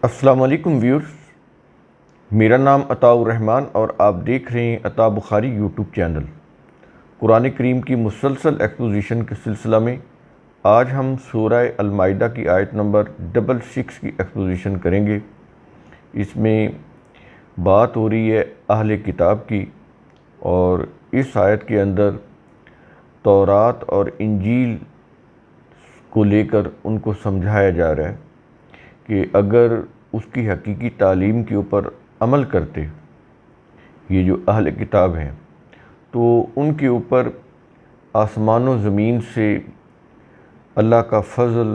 السلام علیکم ویورز، میرا نام عطاء الرحمن اور آپ دیکھ رہے ہیں عطاء بخاری یوٹیوب چینل۔ قرآن کریم کی مسلسل ایکسپوزیشن کے سلسلہ میں آج ہم سورہ المائدہ کی آیت نمبر 66 کی ایکسپوزیشن کریں گے۔ اس میں بات ہو رہی ہے اہل کتاب کی، اور اس آیت کے اندر تورات اور انجیل کو لے کر ان کو سمجھایا جا رہا ہے کہ اگر اس کی حقیقی تعلیم کے اوپر عمل کرتے یہ جو اہل کتاب ہیں، تو ان کے اوپر آسمان و زمین سے اللہ کا فضل،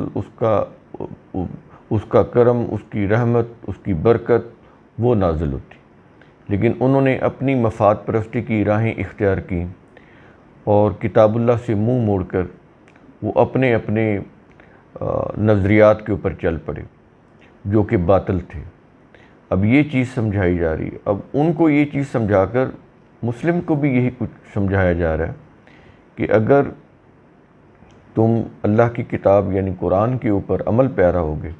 اس کا کرم، اس کی رحمت، اس کی برکت وہ نازل ہوتی، لیکن انہوں نے اپنی مفاد پرستی کی راہیں اختیار کیں اور کتاب اللہ سے منہ موڑ کر وہ اپنے نظریات کے اوپر چل پڑے جو کہ باطل تھے۔ اب یہ چیز سمجھائی جا رہی ہے، اب ان کو یہ چیز سمجھا کر مسلم کو بھی یہی کچھ سمجھایا جا رہا ہے کہ اگر تم اللہ کی کتاب یعنی قرآن کے اوپر عمل پیرا ہوگے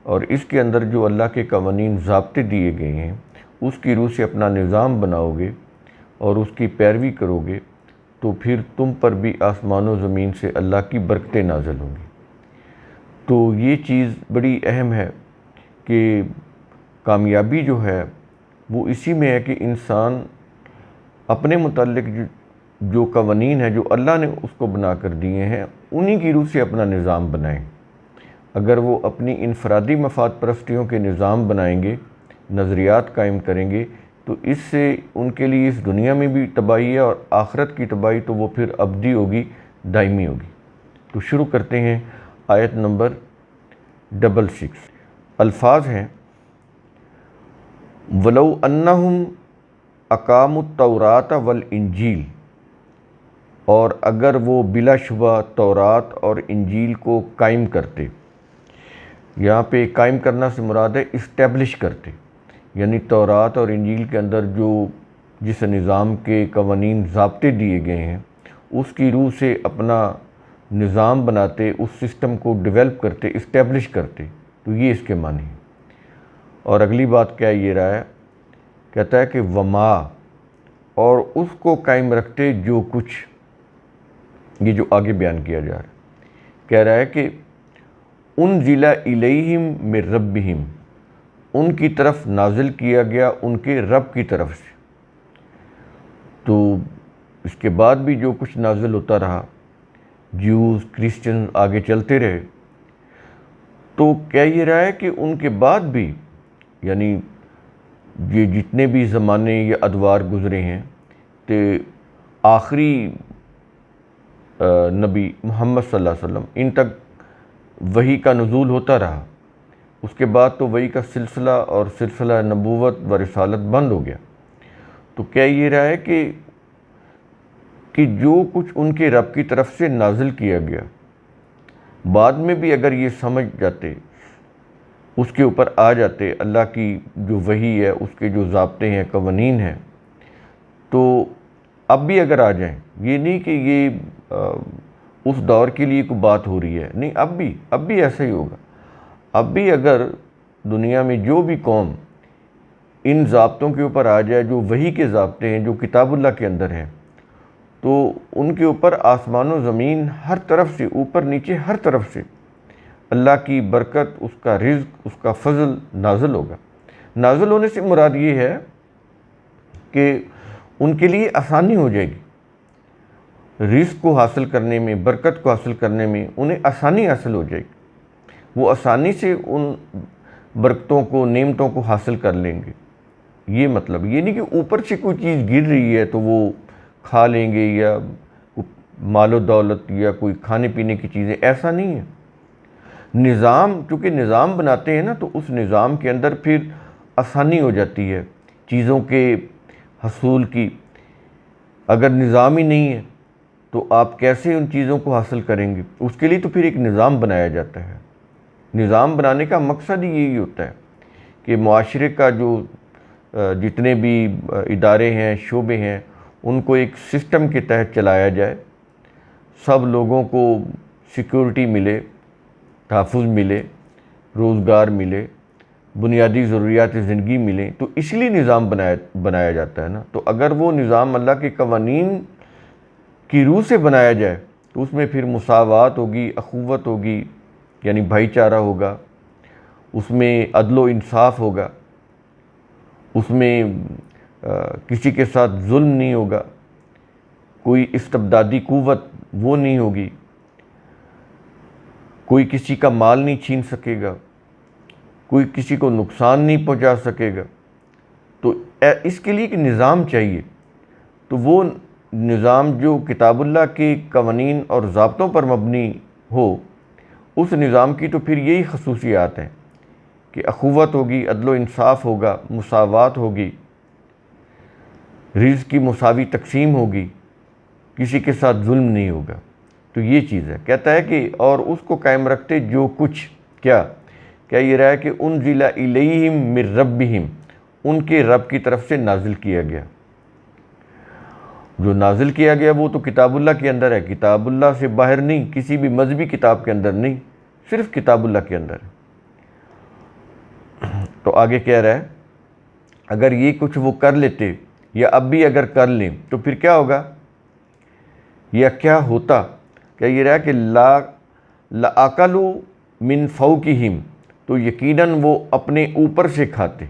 اور اس کے اندر جو اللہ کے قوانین ضابطے دیے گئے ہیں اس کی روح سے اپنا نظام بناؤ گے اور اس کی پیروی کرو گے، تو پھر تم پر بھی آسمان و زمین سے اللہ کی برکتیں نازل ہوں گی۔ تو یہ چیز بڑی اہم ہے کہ کامیابی جو ہے وہ اسی میں ہے کہ انسان اپنے متعلق جو قوانین ہیں جو اللہ نے اس کو بنا کر دیے ہیں انہی کی روح سے اپنا نظام بنائیں۔ اگر وہ اپنی انفرادی مفاد پرستیوں کے نظام بنائیں گے، نظریات قائم کریں گے، تو اس سے ان کے لیے اس دنیا میں بھی تباہی ہے اور آخرت کی تباہی تو وہ پھر ابدی ہوگی، دائمی ہوگی۔ تو شروع کرتے ہیں آیت نمبر 66۔ الفاظ ہیں وَلَوْ أَنَّهُمْ أَقَامُوا التَّوْرَاةَ وَالْإِنْجِيلَ، اور اگر وہ بلا شبہ تورات اور انجیل کو قائم کرتے۔ یہاں پہ قائم کرنا سے مراد ہے اسٹیبلش کرتے، یعنی تورات اور انجیل کے اندر جس نظام کے قوانین ضابطے دیے گئے ہیں اس کی روح سے اپنا نظام بناتے، اس سسٹم کو ڈیولپ کرتے، اسٹیبلش کرتے، تو یہ اس کے معنی ہے۔ اور اگلی بات کیا یہ رہا ہے، کہتا ہے کہ وما، اور اس کو قائم رکھتے جو کچھ، یہ جو آگے بیان کیا جا رہا ہے، کہہ رہا ہے کہ انزل الیہم من ربہم، ان کی طرف نازل کیا گیا ان کے رب کی طرف سے۔ تو اس کے بعد بھی جو کچھ نازل ہوتا رہا، جیوز، کرسچن آگے چلتے رہے، تو کیا یہ رہا ہے کہ ان کے بعد بھی، یعنی یہ جتنے بھی زمانے یا ادوار گزرے ہیں، تو آخری نبی محمد صلی اللہ علیہ وسلم ان تک وحی کا نزول ہوتا رہا۔ اس کے بعد تو وحی کا سلسلہ اور سلسلہ نبوت و رسالت بند ہو گیا۔ تو کیا یہ رہا ہے کہ جو کچھ ان کے رب کی طرف سے نازل کیا گیا، بعد میں بھی اگر یہ سمجھ جاتے، اس کے اوپر آ جاتے، اللہ کی جو وحی ہے، اس کے جو ضابطے ہیں، قوانین ہیں، تو اب بھی اگر آ جائیں، یہ نہیں کہ یہ اس دور کے لیے کوئی بات ہو رہی ہے، نہیں، اب بھی ایسا ہی ہوگا۔ اب بھی اگر دنیا میں جو بھی قوم ان ضابطوں کے اوپر آ جائے جو وحی کے ضابطے ہیں، جو کتاب اللہ کے اندر ہیں، تو ان کے اوپر آسمان و زمین ہر طرف سے، اوپر نیچے ہر طرف سے اللہ کی برکت، اس کا رزق، اس کا فضل نازل ہوگا۔ نازل ہونے سے مراد یہ ہے کہ ان کے لیے آسانی ہو جائے گی، رزق کو حاصل کرنے میں، برکت کو حاصل کرنے میں انہیں آسانی حاصل ہو جائے گی، وہ آسانی سے ان برکتوں کو، نعمتوں کو حاصل کر لیں گے۔ یہ مطلب یہ نہیں کہ اوپر سے کوئی چیز گر رہی ہے تو وہ کھا لیں گے، یا مال و دولت یا کوئی کھانے پینے کی چیزیں، ایسا نہیں ہے۔ نظام، چونکہ نظام بناتے ہیں نا، تو اس نظام کے اندر پھر آسانی ہو جاتی ہے چیزوں کے حصول کی۔ اگر نظام ہی نہیں ہے تو آپ کیسے ان چیزوں کو حاصل کریں گے؟ اس کے لیے تو پھر ایک نظام بنایا جاتا ہے۔ نظام بنانے کا مقصد ہی یہی ہوتا ہے کہ معاشرے کا جو جتنے بھی ادارے ہیں، شعبے ہیں، ان کو ایک سسٹم کے تحت چلایا جائے، سب لوگوں کو سیکیورٹی ملے، تحفظ ملے، روزگار ملے، بنیادی ضروریات زندگی ملیں، تو اس لیے نظام بنایا جاتا ہے نا۔ تو اگر وہ نظام اللہ کے قوانین کی روح سے بنایا جائے تو اس میں پھر مساوات ہوگی، اخوت ہوگی، یعنی بھائی چارہ ہوگا، اس میں عدل و انصاف ہوگا، اس میں کسی کے ساتھ ظلم نہیں ہوگا، کوئی استبدادی قوت وہ نہیں ہوگی، کوئی کسی کا مال نہیں چھین سکے گا، کوئی کسی کو نقصان نہیں پہنچا سکے گا۔ تو اس کے لیے ایک نظام چاہیے، تو وہ نظام جو کتاب اللہ کے قوانین اور ضابطوں پر مبنی ہو، اس نظام کی تو پھر یہی خصوصیات ہیں کہ اخوت ہوگی، عدل و انصاف ہوگا، مساوات ہوگی، رزق کی مساوی تقسیم ہوگی، کسی کے ساتھ ظلم نہیں ہوگا۔ تو یہ چیز ہے، کہتا ہے کہ اور اس کو قائم رکھتے جو کچھ کیا یہ رہا ہے کہ انزل الیہم من ربہم، ان کے رب کی طرف سے نازل کیا گیا۔ جو نازل کیا گیا وہ تو کتاب اللہ کے اندر ہے، کتاب اللہ سے باہر نہیں، کسی بھی مذہبی کتاب کے اندر نہیں، صرف کتاب اللہ کے اندر ہے۔ تو آگے کہہ رہا ہے اگر یہ کچھ وہ کر لیتے یا اب بھی اگر کر لیں تو پھر کیا ہوگا یا کیا ہوتا؟ کیا یہ رہا کہ لَأَكَلُوا مِن فَوْقِهِمْ، تو یقیناً وہ اپنے اوپر سے کھاتے۔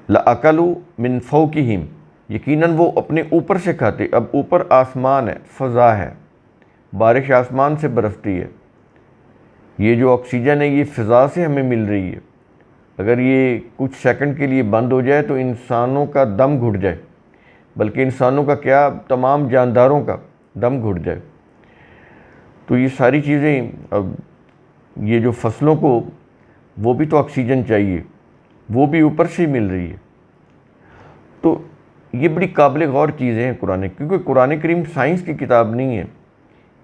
لَأَكَلُوا مِن فَوْقِهِمْ، یقیناً وہ اپنے اوپر سے کھاتے۔ اب اوپر آسمان ہے، فضا ہے، بارش آسمان سے برستی ہے، یہ جو آکسیجن ہے یہ فضا سے ہمیں مل رہی ہے۔ اگر یہ کچھ سیکنڈ کے لیے بند ہو جائے تو انسانوں کا دم گھٹ جائے، بلکہ انسانوں کا کیا تمام جانداروں کا دم گھٹ جائے۔ تو یہ ساری چیزیں، اب یہ جو فصلوں کو وہ بھی تو آکسیجن چاہیے، وہ بھی اوپر سے مل رہی ہے۔ تو یہ بڑی قابل غور چیزیں ہیں قرآن، کیونکہ قرآن کریم سائنس کی کتاب نہیں ہے،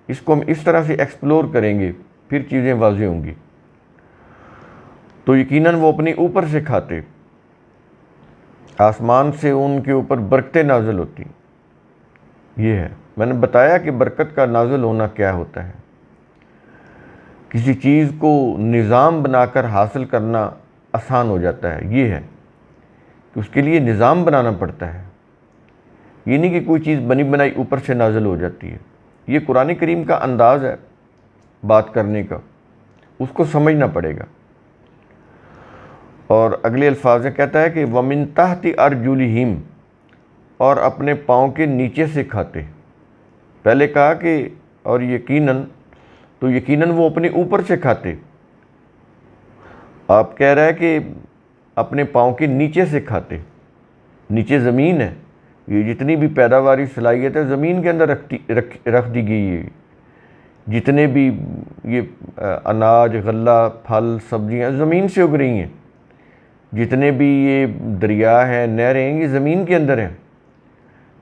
اس کو ہم اس طرح سے ایکسپلور کریں گے پھر چیزیں واضح ہوں گی۔ تو یقیناً وہ اپنے اوپر سے کھاتے، آسمان سے ان کے اوپر برکتیں نازل ہوتی۔ یہ ہے، میں نے بتایا کہ برکت کا نازل ہونا کیا ہوتا ہے۔ کسی چیز کو نظام بنا کر حاصل کرنا آسان ہو جاتا ہے، یہ ہے کہ اس کے لیے نظام بنانا پڑتا ہے۔ یہ نہیں کہ کوئی چیز بنی بنائی اوپر سے نازل ہو جاتی ہے۔ یہ قرآن کریم کا انداز ہے بات کرنے کا، اس کو سمجھنا پڑے گا۔ اور اگلے الفاظ میں کہتا ہے کہ وَمِن تحت ارجلہم، اور اپنے پاؤں کے نیچے سے کھاتے۔ پہلے کہا کہ اور یقیناً، تو یقیناً وہ اپنے اوپر سے کھاتے۔ آپ کہہ رہے ہیں کہ اپنے پاؤں کے نیچے سے کھاتے، نیچے زمین ہے، یہ جتنی بھی پیداواری صلاحیت ہے زمین کے اندر رکھ دی گئی ہے۔ جتنے بھی یہ اناج، غلہ، پھل، سبزیاں زمین سے اگ رہی ہیں، جتنے بھی یہ دریا ہیں، نہریں ہیں، یہ زمین کے اندر ہیں،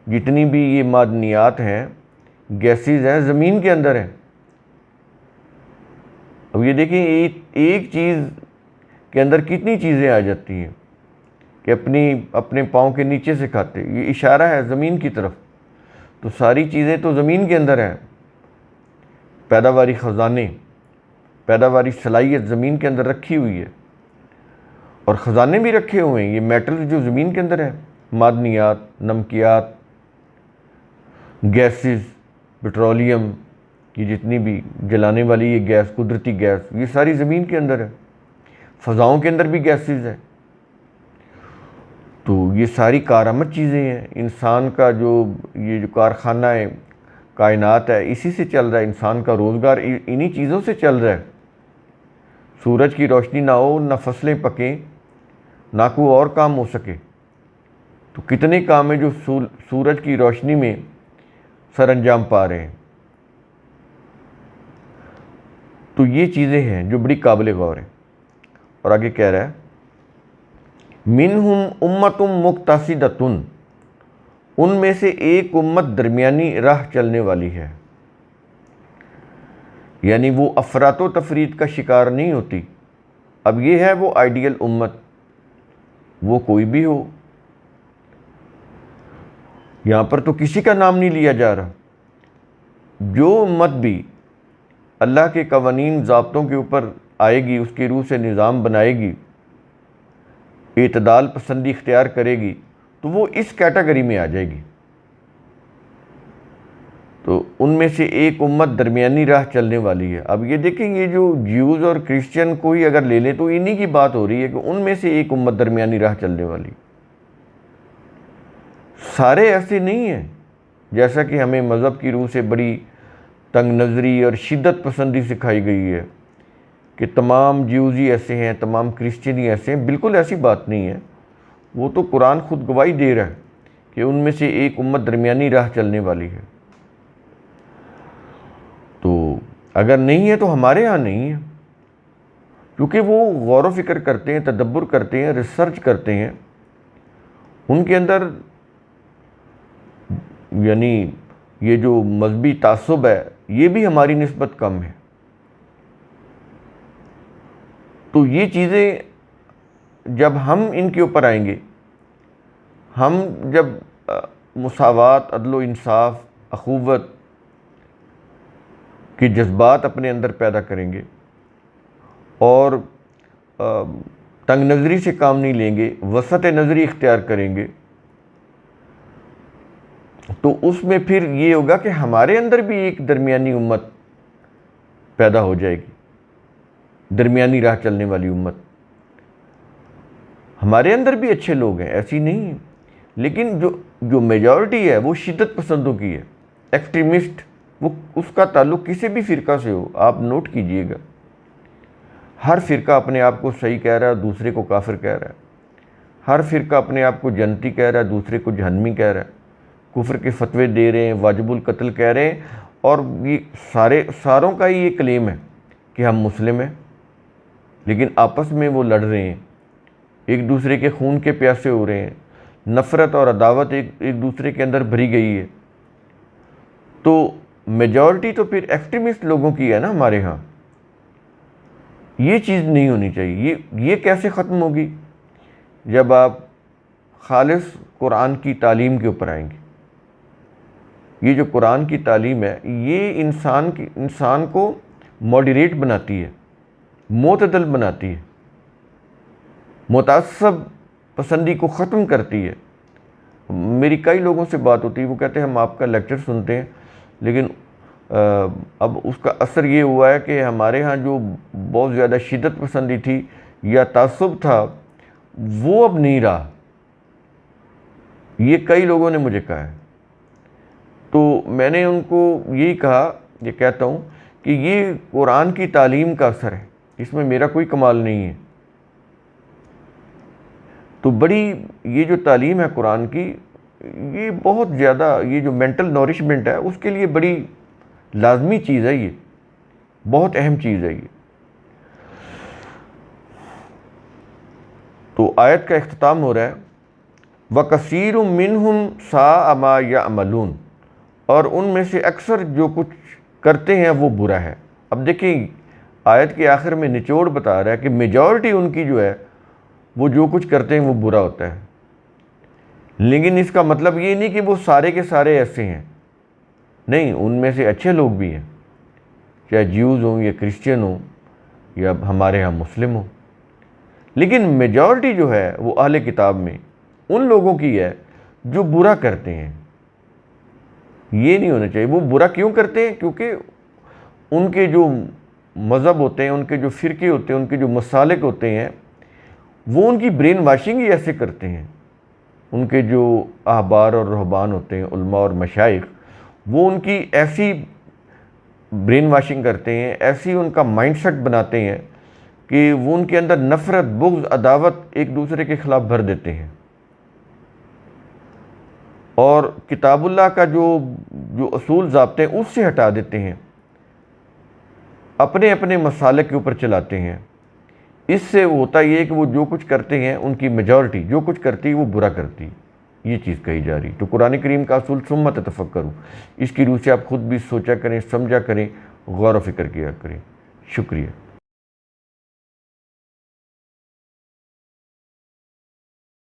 جتنی بھی یہ معدنیات ہیں، گیسز ہیں، زمین کے اندر ہیں۔ اب یہ دیکھیں ایک چیز کے اندر کتنی چیزیں آ جاتی ہیں کہ اپنے پاؤں کے نیچے سے کھاتے، یہ اشارہ ہے زمین کی طرف۔ تو ساری چیزیں تو زمین کے اندر ہیں، پیداواری خزانے، پیداواری صلاحیت زمین کے اندر رکھی ہوئی ہے، اور خزانے بھی رکھے ہوئے ہیں، یہ میٹل جو زمین کے اندر ہے، معدنیات، نمکیات، گیسز، پیٹرولیم، یہ جتنی بھی جلانے والی یہ گیس، قدرتی گیس، یہ ساری زمین کے اندر ہے۔ فضاؤں کے اندر بھی گیسز ہیں۔ تو یہ ساری کارآمد چیزیں ہیں۔ انسان کا یہ جو کارخانہ ہے کائنات ہے، اسی سے چل رہا ہے، انسان کا روزگار انہی چیزوں سے چل رہا ہے۔ سورج کی روشنی نہ ہو، نہ فصلیں پکیں، نہ کوئی اور کام ہو سکے، تو کتنے کام ہیں جو سورج کی روشنی میں سر انجام پا رہے ہیں۔ تو یہ چیزیں ہیں جو بڑی قابل غور ہیں۔ اور آگے کہہ رہا ہے منہم امت مقتصدۃ، ان میں سے ایک امت درمیانی راہ چلنے والی ہے، یعنی وہ افراط و تفریط کا شکار نہیں ہوتی۔ اب یہ ہے وہ آئیڈیل امت، وہ کوئی بھی ہو، یہاں پر تو کسی کا نام نہیں لیا جا رہا۔ جو امت بھی اللہ کے قوانین ضابطوں کے اوپر آئے گی، اس کی روح سے نظام بنائے گی، اعتدال پسندی اختیار کرے گی، تو وہ اس کیٹیگری میں آ جائے گی۔ تو ان میں سے ایک امت درمیانی راہ چلنے والی ہے۔ اب یہ دیکھیں، یہ جو جیوز اور کرسچن کو ہی اگر لے لیں تو انہی کی بات ہو رہی ہے کہ ان میں سے ایک امت درمیانی راہ چلنے والی۔ سارے ایسے نہیں ہیں، جیسا کہ ہمیں مذہب کی روح سے بڑی تنگ نظری اور شدت پسندی سکھائی گئی ہے کہ تمام جیوز ہی ایسے ہیں، تمام کرسچن ہی ایسے ہیں۔ بالکل ایسی بات نہیں ہے، وہ تو قرآن خود گواہی دے رہا ہے کہ ان میں سے ایک امت درمیانی راہ چلنے والی ہے۔ تو اگر نہیں ہے تو ہمارے ہاں نہیں ہے، کیونکہ وہ غور و فکر کرتے ہیں، تدبر کرتے ہیں، ریسرچ کرتے ہیں، ان کے اندر یعنی یہ جو مذہبی تعصب ہے یہ بھی ہماری نسبت کم ہے۔ تو یہ چیزیں جب ہم ان کے اوپر آئیں گے، ہم جب مساوات، عدل و انصاف، اخوت کے جذبات اپنے اندر پیدا کریں گے اور تنگ نظری سے کام نہیں لیں گے، وسط نظری اختیار کریں گے، تو اس میں پھر یہ ہوگا کہ ہمارے اندر بھی ایک درمیانی امت پیدا ہو جائے گی، درمیانی راہ چلنے والی امت۔ ہمارے اندر بھی اچھے لوگ ہیں، ایسی نہیں ہیں، لیکن جو میجورٹی ہے وہ شدت پسندوں کی ہے، ایکسٹریمسٹ۔ وہ اس کا تعلق کسی بھی فرقہ سے ہو، آپ نوٹ کیجئے گا، ہر فرقہ اپنے آپ کو صحیح کہہ رہا ہے، دوسرے کو کافر کہہ رہا ہے۔ ہر فرقہ اپنے آپ کو جنتی کہہ رہا ہے، دوسرے کو جہنمی کہہ رہا ہے۔ کفر کے فتوے دے رہے ہیں، واجب القتل کہہ رہے ہیں، اور یہ ساروں کا ہی یہ کلیم ہے کہ ہم مسلم ہیں، لیکن آپس میں وہ لڑ رہے ہیں، ایک دوسرے کے خون کے پیاسے ہو رہے ہیں، نفرت اور عداوت ایک دوسرے کے اندر بھری گئی ہے۔ تو میجورٹی تو پھر ایکسٹریمسٹ لوگوں کی ہے نا ہمارے ہاں۔ یہ چیز نہیں ہونی چاہیے۔ یہ کیسے ختم ہوگی؟ جب آپ خالص قرآن کی تعلیم کے اوپر آئیں گے۔ یہ جو قرآن کی تعلیم ہے یہ انسان کو ماڈریٹ بناتی ہے، معتدل بناتی ہے، متعصب پسندی کو ختم کرتی ہے۔ میری کئی لوگوں سے بات ہوتی ہے، وہ کہتے ہیں ہم آپ کا لیکچر سنتے ہیں، لیکن اب اس کا اثر یہ ہوا ہے کہ ہمارے ہاں جو بہت زیادہ شدت پسندی تھی یا تعصب تھا وہ اب نہیں رہا۔ یہ کئی لوگوں نے مجھے کہا ہے۔ تو میں نے ان کو یہی کہا، یہ کہتا ہوں کہ یہ قرآن کی تعلیم کا اثر ہے، اس میں میرا کوئی کمال نہیں ہے۔ تو بڑی یہ جو تعلیم ہے قرآن کی، یہ بہت زیادہ، یہ جو مینٹل نورشمنٹ ہے اس کے لیے بڑی لازمی چیز ہے، یہ بہت اہم چیز ہے یہ۔ تو آیت کا اختتام ہو رہا ہے وَكَثِيرٌ مِّنْهُمْ سَاءَ مَا يَعْمَلُونَ، اور ان میں سے اکثر جو کچھ کرتے ہیں وہ برا ہے۔ اب دیکھیں آیت کے آخر میں نچوڑ بتا رہا ہے کہ میجورٹی ان کی جو ہے وہ جو کچھ کرتے ہیں وہ برا ہوتا ہے، لیکن اس کا مطلب یہ نہیں کہ وہ سارے کے سارے ایسے ہیں، نہیں، ان میں سے اچھے لوگ بھی ہیں، چاہے جیوز ہوں یا کرسچن ہوں یا ہمارے ہاں مسلم ہوں، لیکن میجورٹی جو ہے وہ اہل کتاب میں ان لوگوں کی ہے جو برا کرتے ہیں۔ یہ نہیں ہونا چاہیے۔ وہ برا کیوں کرتے ہیں؟ کیونکہ ان کے جو مذہب ہوتے ہیں، ان کے جو فرقے ہوتے ہیں، ان کے جو مسالک ہوتے ہیں، وہ ان کی برین واشنگ ہی ایسے کرتے ہیں۔ ان کے جو احبار اور رہبان ہوتے ہیں، علماء اور مشائخ، وہ ان کی ایسی برین واشنگ کرتے ہیں، ایسی ان کا مائنڈ سیٹ بناتے ہیں کہ وہ ان کے اندر نفرت، بغض، عداوت ایک دوسرے کے خلاف بھر دیتے ہیں، اور کتاب اللہ کا جو اصول ضابطے ہیں اس سے ہٹا دیتے ہیں، اپنے اپنے مسالک کے اوپر چلاتے ہیں۔ اس سے ہوتا یہ ہے کہ وہ جو کچھ کرتے ہیں، ان کی میجورٹی جو کچھ کرتی ہے وہ برا کرتی ہے، یہ چیز کہی جا رہی۔ تو قرآن کریم کا اصول ثم تتفکروا، اس کی روح سے آپ خود بھی سوچا کریں، سمجھا کریں، غور و فکر کیا کریں۔ شکریہ۔